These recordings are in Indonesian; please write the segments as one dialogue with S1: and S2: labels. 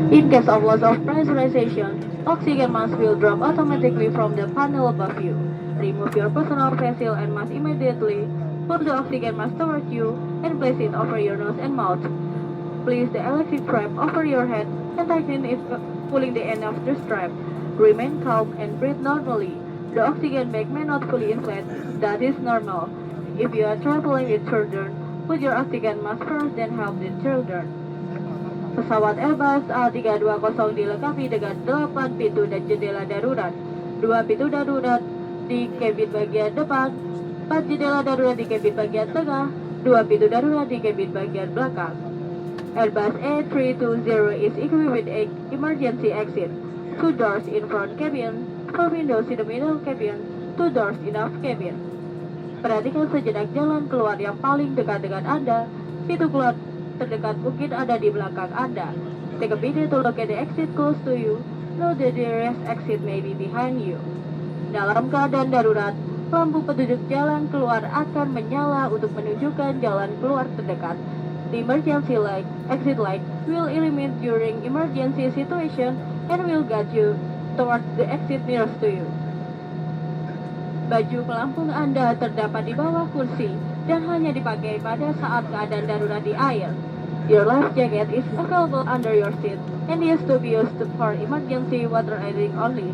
S1: In case of loss of pressurization, oxygen mask will drop automatically from the panel above you. Remove your personal face shield and mask immediately. Pull the oxygen mask towards you and place it over your nose and mouth. Place the electric strap over your head and tighten it, pulling the end of the strap. Remain calm and breathe normally. The oxygen bag may not fully inflate. That is normal. If you are traveling with children, put your oxygen mask first, then help the children. Pesawat Airbus A320 dilengkapi dengan 8 pintu dan jendela darurat, 2 pintu darurat di kabin bagian depan, 4 jendela darurat di kabin bagian tengah, 2 pintu darurat di kabin bagian belakang. Airbus A320 is equipped with a emergency exit, 2 doors in front cabin, 4 windows in the middle cabin, 2 doors in aft cabin. Perhatikan sejenak jalan keluar yang paling dekat dengan Anda. Pintu keluar terdekat mungkin ada di belakang Anda. Take a minute to look at the exit close to you. Know that the nearest exit may be behind you. Dalam keadaan darurat, lampu petunjuk jalan keluar akan menyala untuk menunjukkan jalan keluar terdekat. The emergency light, exit light, will illuminate during emergency situation and will guide you towards the exit nearest to you. Baju pelampung Anda terdapat di bawah kursi dan hanya dipakai pada saat keadaan darurat di air. Your life jacket is available under your seat and is to be used for emergency water aiding only.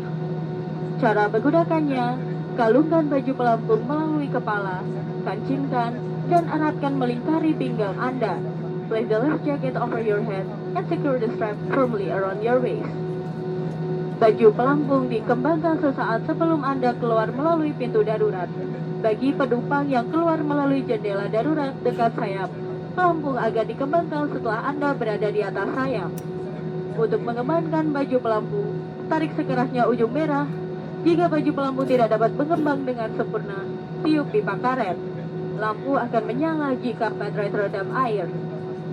S1: Cara menggunakannya, kalungkan baju pelampung melalui kepala, kancingkan, dan eratkan melingkari pinggang Anda. Place the life jacket over your head and secure the strap firmly around your waist. Baju pelampung dikembangkan sesaat sebelum Anda keluar melalui pintu darurat. Bagi penumpang yang keluar melalui jendela darurat dekat sayap, pelampung akan dikembangkan setelah Anda berada di atas sayap. Untuk mengembangkan baju pelampung, tarik sekerasnya ujung merah. Jika baju pelampung tidak dapat mengembang dengan sempurna, tiup pipa karet. Lampu akan menyala jika baterai terendam air.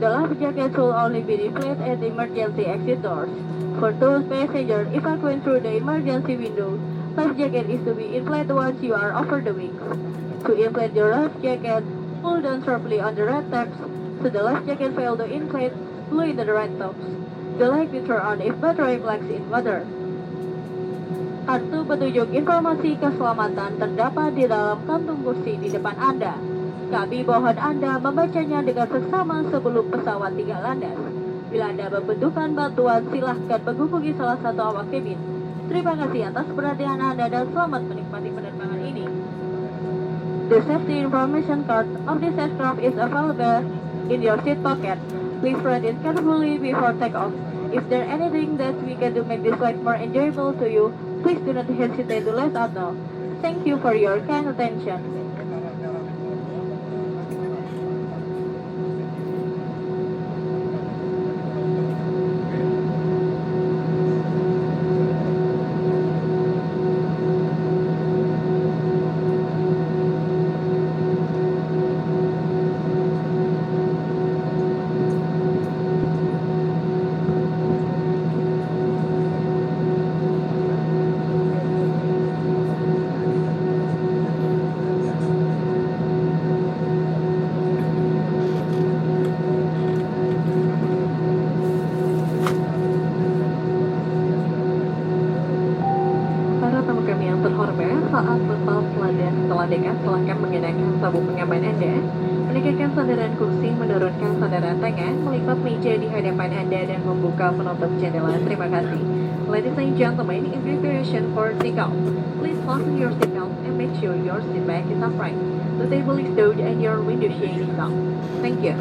S1: The life jacket should only be inflated at the emergency exit doors. For those passengers evacuating through the emergency window, life jacket is to be inflated once you are over the wings. To inflate your life jacket, pull down sharply on the red tabs. So the life jacket fail to inflate, blow in the red tops. The light will turn on if battery plugs in water. Kartu petunjuk informasi keselamatan terdapat di dalam kantung kursi di depan Anda. Kami mohon Anda membacanya dengan seksama sebelum pesawat tinggal landas. Bila Anda membutuhkan bantuan, silahkan menghubungi salah satu awak kabin. Terima kasih atas perhatian Anda dan selamat menikmati penerbangan ini. The safety information card of this aircraft is available in your seat pocket. Please read it carefully before takeoff. If there anything that we can do make this flight more enjoyable to you, please do not hesitate to let us know. Thank you for your kind attention. Saat lepas landas setelah dekat, silakan mengenakan sabuk pengaman Anda, menegakkan sandaran kursi, menurunkan sandaran tangan, melipat meja di hadapan Anda, dan membuka penutup jendela. Terima kasih. Ladies and gentlemen, in preparation for takeoff, please fasten your seatbelt and make sure your seat back is upright. The table is stowed and your window shade is down. Thank you.